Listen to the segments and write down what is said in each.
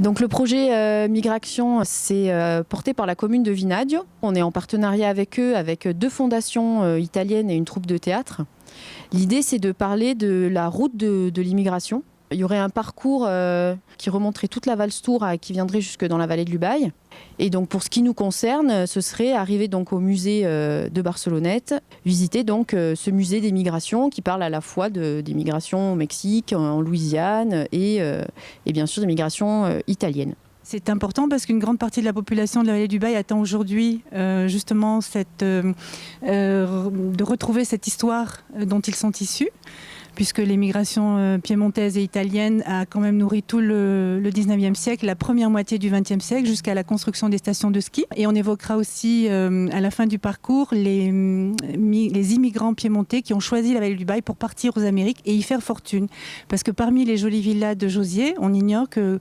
Donc le projet Migration, c'est porté par la commune de Vinadio. On est en partenariat avec eux, avec 2 fondations italiennes et une troupe de théâtre. L'idée, c'est de parler de la route de l'immigration. Il y aurait un parcours qui remonterait toute la Valstour qui viendrait jusque dans la vallée de l'Ubaye. Et donc pour ce qui nous concerne, ce serait arriver donc au musée de Barcelonnette, visiter donc ce musée des migrations qui parle à la fois des migrations au Mexique, en Louisiane et bien sûr des migrations italiennes. C'est important parce qu'une grande partie de la population de la vallée d'Ubaye attend aujourd'hui justement de retrouver cette histoire dont ils sont issus, puisque les migrations piémontaises et italiennes a quand même nourri tout le 19e siècle, la première moitié du 20e siècle, jusqu'à la construction des stations de ski. Et on évoquera aussi à la fin du parcours les immigrants piémontais qui ont choisi la vallée d'Ubaye pour partir aux Amériques et y faire fortune. Parce que parmi les jolies villas de Josier, on ignore que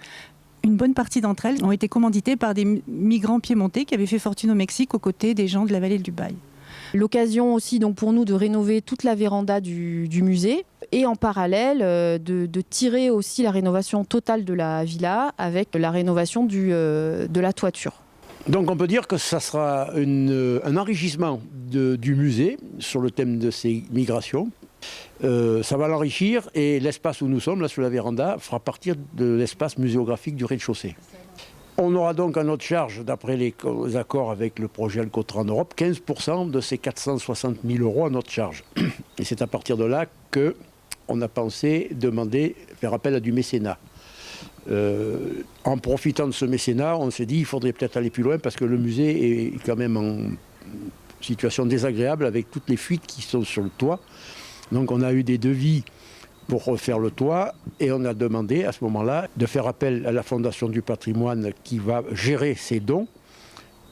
une bonne partie d'entre elles ont été commanditées par des migrants piémontais qui avaient fait fortune au Mexique aux côtés des gens de la vallée de l'Ubaye. L'occasion aussi donc pour nous de rénover toute la véranda du musée et en parallèle de tirer aussi la rénovation totale de la villa avec la rénovation de la toiture. Donc on peut dire que ça sera un enrichissement du musée sur le thème de ces migrations. Ça va l'enrichir et l'espace où nous sommes, là sur la véranda, fera partie de l'espace muséographique du rez-de-chaussée. On aura donc à notre charge, d'après les accords avec le projet Alcotran Europe, 15% de ces 460 000 € à notre charge. Et c'est à partir de là qu'on a pensé faire appel à du mécénat. En profitant de ce mécénat, on s'est dit qu'il faudrait peut-être aller plus loin parce que le musée est quand même en situation désagréable avec toutes les fuites qui sont sur le toit. Donc on a eu des devis pour refaire le toit et on a demandé à ce moment-là de faire appel à la Fondation du patrimoine qui va gérer ces dons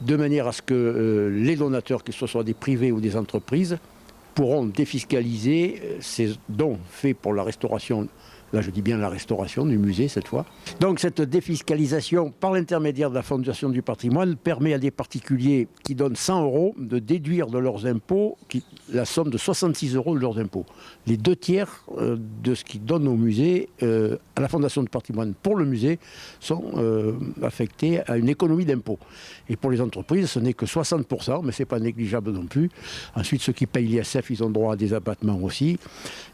de manière à ce que les donateurs, que ce soit des privés ou des entreprises, pourront défiscaliser ces dons faits pour la restauration. Là, je dis bien la restauration du musée cette fois. Donc cette défiscalisation par l'intermédiaire de la Fondation du patrimoine permet à des particuliers qui donnent 100 € de déduire de leurs impôts la somme de 66 € de leurs impôts. Les 2/3 de ce qu'ils donnent au musée, à la Fondation du patrimoine pour le musée, sont affectés à une économie d'impôts. Et pour les entreprises, ce n'est que 60%, mais ce n'est pas négligeable non plus. Ensuite, ceux qui payent l'ISF, ils ont droit à des abattements aussi.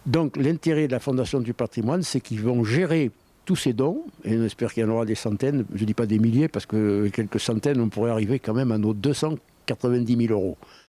Donc l'intérêt de la Fondation du patrimoine, c'est qu'ils vont gérer tous ces dons, et on espère qu'il y en aura des centaines, je ne dis pas des milliers, parce que quelques centaines, on pourrait arriver quand même à nos 290 000 €.